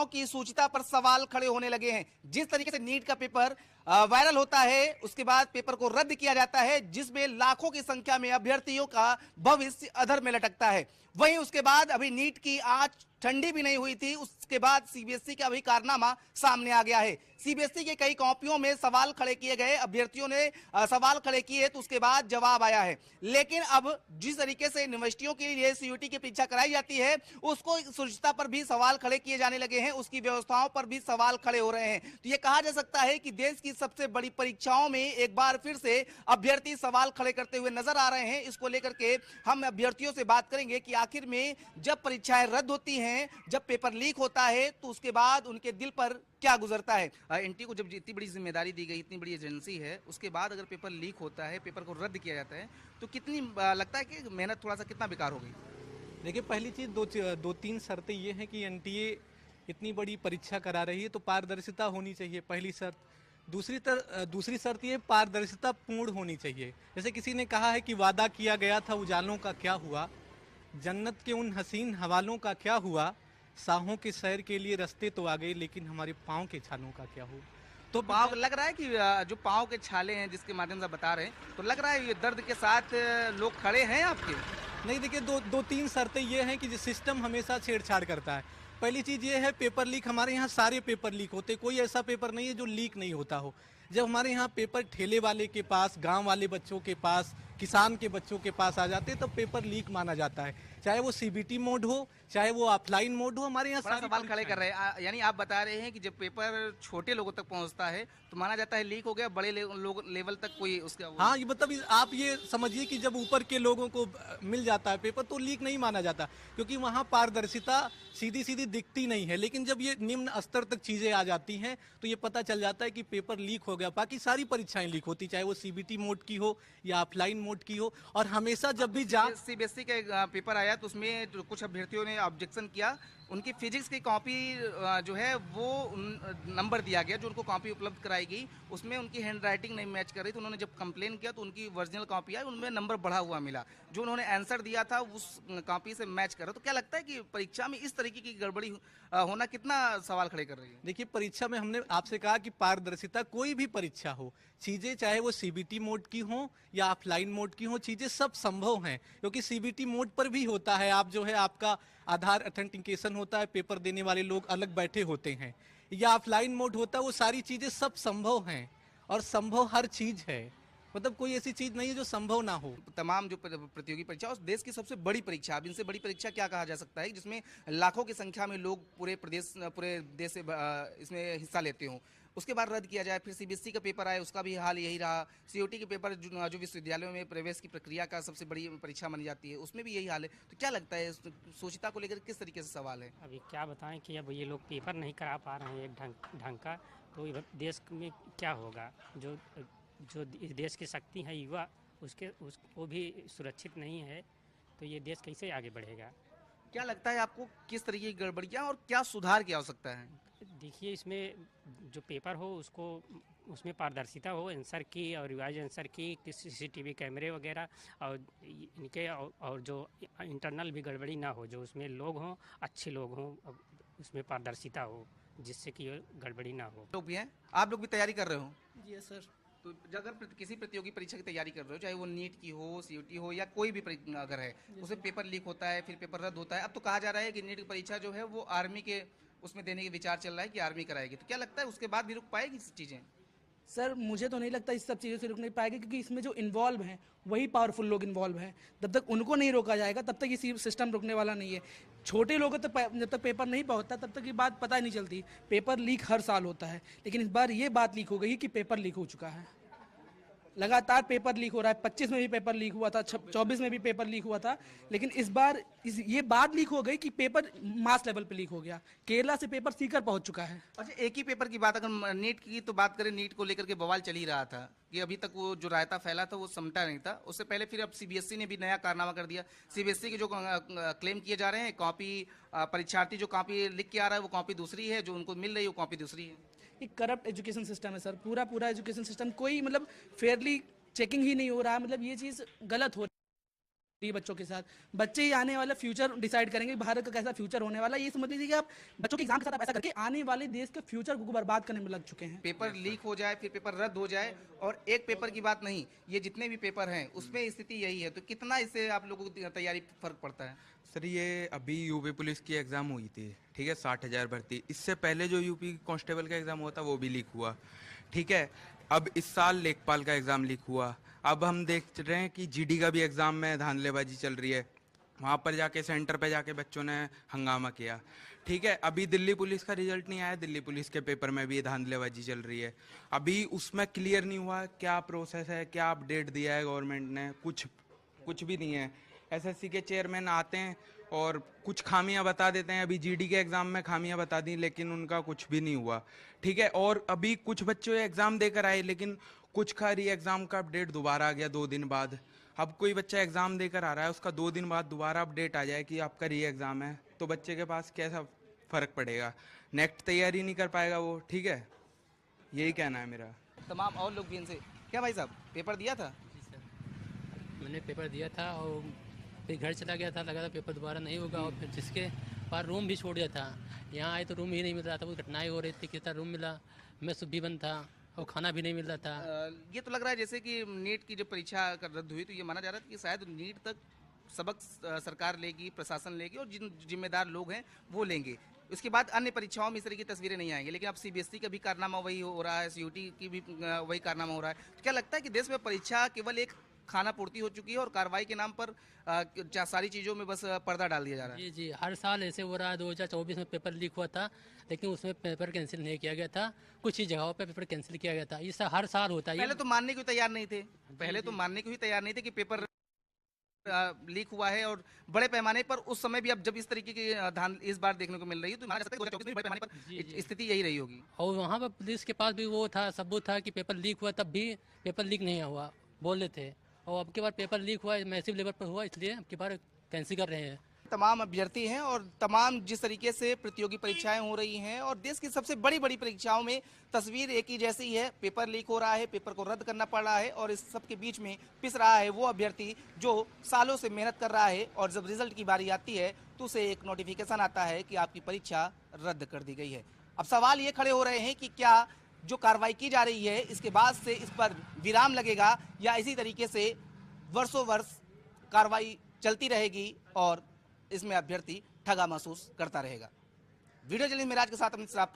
परीक्षाओं की सूचिता पर सवाल खड़े होने लगे हैं। जिस तरीके से नीट का पेपर वायरल होता है, उसके बाद पेपर को रद्द किया जाता है, जिसमें लाखों की संख्या में अभ्यर्थियों का भविष्य अधर में लटकता है। वहीं उसके बाद अभी नीट की आंच ठंडी भी नहीं हुई थी, उसके बाद सीबीएसई का अभी कारनामा सामने आ गया है। सीबीएसई के कई कॉपियों में सवाल खड़े किए गए, अभ्यर्थियों ने सवाल खड़े किए तो उसके बाद जवाब आया है। लेकिन अब जिस तरीके से यूनिवर्सिटियों के लिए सीयूटी की परीक्षा कराई जाती है, उसको शुचिता पर भी सवाल खड़े किए जाने लगे हैं, उसकी व्यवस्थाओं पर भी सवाल खड़े हो रहे हैं। तो ये कहा जा सकता है कि देश की सबसे बड़ी परीक्षाओं में एक बार फिर से अभ्यर्थी सवाल खड़े करते हुए नजर आ रहे हैं। इसको लेकर के हम अभ्यर्थियों से बात करेंगे कि आखिर में जब परीक्षाएं रद्द होती हैं, जब पेपर लीक होता है, तो उसके बाद उनके दिल पर क्या गुजरता है। एनटी को जब इतनी बड़ी जिम्मेदारी दी गई, इतनी बड़ी एजेंसी है, उसके बाद अगर पेपर लीक होता है, पेपर को रद्द किया जाता है, तो कितनी लगता है कि मेहनत थोड़ा सा कितना बेकार हो गई। देखिए, पहली चीज़ दो तीन शर्तें ये हैं कि एनटीए इतनी बड़ी परीक्षा करा रही है तो पारदर्शिता होनी चाहिए, पहली शर्त। दूसरी शर्त ये पारदर्शिता पूर्ण होनी चाहिए। जैसे किसी ने कहा है कि वादा किया गया था उजालों का क्या हुआ, जन्नत के उन हसीन हवालों का क्या हुआ, साहों के सैर के लिए रास्ते तो आ गए लेकिन हमारे पाँव के छालों का क्या हुआ। तो पाँव लग रहा है कि जो पाँव के छाले हैं जिसके माध्यम से बता रहे हैं, तो लग रहा है ये दर्द के साथ लोग खड़े हैं आपके। नहीं, देखिए, दो तीन शर्तें ये हैं कि जो सिस्टम हमेशा छेड़छाड़ करता है। पहली चीज़ ये है पेपर लीक। हमारे यहाँ सारे पेपर लीक होते, कोई ऐसा पेपर नहीं है जो लीक नहीं होता हो। जब हमारे यहाँ पेपर ठेले वाले के पास, गांव वाले बच्चों के पास, किसान के बच्चों के पास आ जाते तब पेपर लीक माना जाता है, चाहे वो सीबीटी मोड हो चाहे वो ऑफलाइन मोड हो। हमारे यहाँ बड़ा सवाल खड़े कर रहे हैं, यानी आप बता रहे हैं कि जब पेपर छोटे लोगों तक पहुंचता है तो माना जाता है लीक हो गया, बड़े लोग लेवल तक कोई उसका हाँ, ये मतलब आप ये समझिए कि जब ऊपर के लोगों को मिल जाता है पेपर तो लीक नहीं माना जाता, क्योंकि वहाँ पारदर्शिता सीधी सीधी दिखती नहीं है। लेकिन जब ये निम्न स्तर तक चीज़ें आ जाती हैं तो ये पता चल जाता है कि पेपर लीक हो गया। बाकी सारी परीक्षाएं लीक होती, चाहे वो सीबीटी मोड की हो या ऑफलाइन मोड की हो। और हमेशा जब भी जांच सीबीएसई का पेपर आया तो उसमें कुछ अभ्यर्थियों ने ऑब्जेक्शन किया, उनकी फिजिक्स की कॉपी जो है वो नंबर दिया गया, जो उनको कॉपी उपलब्ध कराई गई उसमें उनकी हैंड राइटिंग नहीं मैच कर रही, तो उन्होंने जब कंप्लेन किया तो उनकी ओरिजिनल कॉपी आई, उनमें नंबर बढ़ा हुआ मिला, जो उन्होंने आंसर दिया था उस कॉपी से मैच कर रहा। तो क्या लगता है कि परीक्षा में इस तरीके की गड़बड़ी होना कितना सवाल खड़े कर रही है। देखिए, परीक्षा में हमने आपसे कहा कि पारदर्शिता, कोई भी परीक्षा हो, चीज़ें चाहे वो सीबीटी मोड की हो या ऑफलाइन मोड की हो, चीज़ें सब संभव हैं। क्योंकि सीबीटी मोड पर भी होता है, आप जो है आपका आधार ऑथेंटिकेशन होता है, पेपर देने वाले लोग अलग बैठे होते हैं, या ऑफलाइन मोड होता है, वो सारी चीज़ें सब संभव हैं। और संभव हर चीज़ है, मतलब कोई ऐसी चीज़ नहीं है जो संभव ना हो। तमाम जो प्रतियोगी परीक्षा, उस देश की सबसे बड़ी परीक्षा, अब इनसे बड़ी परीक्षा क्या कहा जा सकता है जिसमें लाखों की संख्या में लोग पूरे देश से इसमें हिस्सा लेते हों, उसके बाद रद्द किया जाए, फिर सीबीएसई का पेपर आए, उसका भी हाल यही रहा, सीयूटी के पेपर जो विश्वविद्यालयों में प्रवेश की प्रक्रिया का सबसे बड़ी परीक्षा मानी जाती है, उसमें भी यही हाल है। तो क्या लगता है सोचिता को लेकर किस तरीके से सवाल है। अभी क्या बताएं कि अब ये लोग पेपर नहीं करा पा रहे हैं एक ढंग का, तो देश में क्या होगा। जो जो इस देश की शक्ति है युवा, वो भी सुरक्षित नहीं है, तो ये देश कैसे आगे बढ़ेगा। क्या लगता है आपको किस तरीके की गड़बड़ियाँ और क्या सुधार की आवश्यकता है। देखिए, इसमें जो पेपर हो उसमें पारदर्शिता हो, आंसर की और रिवाइज आंसर की, सीसीटीवी कैमरे वगैरह, और इनके और जो इंटरनल भी गड़बड़ी ना हो, जो उसमें लोग हों अच्छे लोग हों, उसमें पारदर्शिता हो जिससे कि गड़बड़ी ना हो। लोग भी हैं, आप लोग भी तैयारी कर रहे हो। जी सर। तो अगर किसी प्रतियोगी परीक्षा की तैयारी कर रहे हो, चाहे वो नीट की हो, सीयूटी हो या कोई भी अगर है, उसमें पेपर लीक होता है, फिर पेपर रद्द होता है। अब तो कहा जा रहा है कि नीट की परीक्षा जो है वो आर्मी के उसमें देने के विचार चल रहा है कि आर्मी कराएगी, तो क्या लगता है उसके बाद भी रुक पाएगी चीज़ें। सर मुझे तो नहीं लगता इस सब चीज़ों से रुक नहीं पाएगी, क्योंकि इसमें जो इन्वॉल्व हैं वही पावरफुल लोग इन्वॉल्व हैं। जब तक उनको नहीं रोका जाएगा तब तक ये सिस्टम रुकने वाला नहीं है। छोटे लोगों तक जब तक पेपर नहीं पहुंचता तब तक ये बात पता नहीं चलती। पेपर लीक हर साल होता है, लेकिन इस बार ये बात लीक हो गई कि पेपर लीक हो चुका है। लगातार पेपर लीक हो रहा है, 25 में भी पेपर लीक हुआ था, 24 में भी पेपर लीक हुआ था, लेकिन इस बार ये बात लीक हो गई कि पेपर मास लेवल पे लीक हो गया। केरला से पेपर सीकर पहुंच चुका है। अच्छा, एक ही पेपर की बात, अगर नीट की तो बात करें, नीट को लेकर के बवाल चल ही रहा था कि अभी तक वो जो रायता फैला था वो समटा नहीं था। उससे पहले फिर अब सीबीएसई ने भी नया कारनामा कर दिया। सीबीएसई के जो क्लेम किए जा रहे हैं, कॉपी परीक्षार्थी जो कॉपी लिख के आ रहा है वो कॉपी दूसरी है, जो उनको मिल रही है वो कॉपी दूसरी है। एक करप्ट एजुकेशन सिस्टम है सर, पूरा एजुकेशन सिस्टम, कोई मतलब फेयरली चेकिंग ही नहीं हो रहा है। मतलब ये चीज़ गलत हो रही है। ये बच्चों के साथ बच्चे ही आने वाला फ्यूचर डिसाइड करेंगे भारत का कैसा फ्यूचर होने वाला है। ये समझ लीजिए कि आप बच्चों के एग्जाम के साथ आप ऐसा करके आने वाले देश के फ्यूचर को बर्बाद करने में लग चुके हैं। पेपर लीक हो जाए, फिर पेपर रद्द हो जाए, और एक पेपर की बात नहीं, ये जितने भी पेपर हैं उसमें स्थिति यही है, तो कितना इससे आप लोगों की तैयारी फर्क पड़ता है? सर ये अभी यूपी पुलिस की एग्ज़ाम हुई थी, ठीक है, 60,000 भर्ती। इससे पहले जो यूपी कांस्टेबल का एग्ज़ाम हुआ था वो भी लीक हुआ, ठीक है। अब इस साल लेखपाल का एग्ज़ाम लीक हुआ। अब हम देख रहे हैं कि जीडी का भी एग्ज़ाम में धांधलेबाजी चल रही है, वहाँ पर जाके सेंटर पे जाके बच्चों ने हंगामा किया, ठीक है। अभी दिल्ली पुलिस का रिजल्ट नहीं आया, दिल्ली पुलिस के पेपर में भी धांधलेबाजी चल रही है। अभी उसमें क्लियर नहीं हुआ क्या प्रोसेस है, क्या अपडेट दिया है गवर्नमेंट ने, कुछ भी नहीं है। एसएससी के चेयरमैन आते हैं और कुछ खामियां बता देते हैं। अभी जीडी के एग्ज़ाम में खामियां बता दी, लेकिन उनका कुछ भी नहीं हुआ, ठीक है। और अभी कुछ बच्चे एग्ज़ाम देकर आए, लेकिन कुछ का री एग्ज़ाम का अपडेट दोबारा आ गया 2 दिन बाद। अब कोई बच्चा एग्ज़ाम देकर आ रहा है, उसका 2 दिन बाद दोबारा अपडेट आ जाए कि आपका री एग्ज़ाम है, तो बच्चे के पास कैसा फ़र्क पड़ेगा, नेक्स्ट तैयारी नहीं कर पाएगा वो, ठीक है। यही कहना है मेरा। तमाम और लोग भी इनसे, क्या भाई साहब पेपर दिया था? जी सर, मैंने पेपर दिया था और फिर घर चला गया था, लगा था पेपर दोबारा नहीं होगा, और फिर जिसके पास रूम भी छोड़ दिया था, यहाँ आए तो रूम ही नहीं मिल रहा था, कुछ घटनाएं हो रही थी, कितना रूम मिला, मैं भी बंद था और खाना भी नहीं मिल रहा था। ये तो लग रहा है जैसे कि नीट की जब परीक्षा रद्द हुई तो ये माना जा रहा था कि शायद नीट तक सबक सरकार लेगी, प्रशासन लेगी, और जिन जिम्मेदार लोग हैं वो लेंगे। उसके बाद अन्य परीक्षाओं में इस तरह की तस्वीरें नहीं आएंगी, लेकिन अब सीबीएसई का भी कारनामा वही हो रहा है, सीयूटी की भी वही कारनामा हो रहा है। तो क्या लगता है कि देश में परीक्षा केवल एक खाना पूर्ति हो चुकी है और कार्रवाई के नाम पर सारी चीज़ों में बस पर्दा डाल दिया जा रहा है? जी जी, हर साल ऐसे हो रहा है। 2024 में पेपर लीक हुआ था, लेकिन उसमें पेपर कैंसिल नहीं किया गया था, कुछ ही जगहों पे पेपर कैंसिल किया गया था। ये हर साल होता है। पहले तो मानने को तैयार नहीं थे, पहले तो मानने को ही तैयार नहीं थे कि पेपर लीक हुआ है, और बड़े पैमाने पर उस समय भी अब जब इस तरीके की धान इस बार देखने को मिल रही है, तो माना जा सकता है 2024 में बड़े पैमाने पर स्थिति यही रही होगी। और वहाँ पर पुलिस के पास भी वो था, सबूत था कि पेपर लीक हुआ, तब भी पेपर लीक नहीं हुआ बोल रहे थे। और अब के बार पेपर लीक हुआ, मैसिव लेवल पर हुआ, इसलिए अब की बार कैंसिल कर रहे हैं। तमाम अभ्यर्थी हैं और तमाम जिस तरीके से प्रतियोगी परीक्षाएं हो रही हैं, और देश की सबसे बड़ी बड़ी परीक्षाओं में तस्वीर एक ही जैसी है, पेपर लीक हो रहा है, पेपर को रद्द करना पड़ रहा है, और इस सब के बीच में पिस रहा है वो अभ्यर्थी जो सालों से मेहनत कर रहा है, और जब रिजल्ट की बारी आती है तो उसे एक नोटिफिकेशन आता है कि आपकी परीक्षा रद्द कर दी गई है। अब सवाल ये खड़े हो रहे हैं कि क्या जो कार्रवाई की जा रही है इसके बाद से इस पर विराम लगेगा, या इसी तरीके से वर्षों वर्ष कार्रवाई चलती रहेगी और इसमें अभ्यर्थी ठगा महसूस करता रहेगा। वीडियो जर्नलिस्ट मिराज के साथ अमित श्राफ।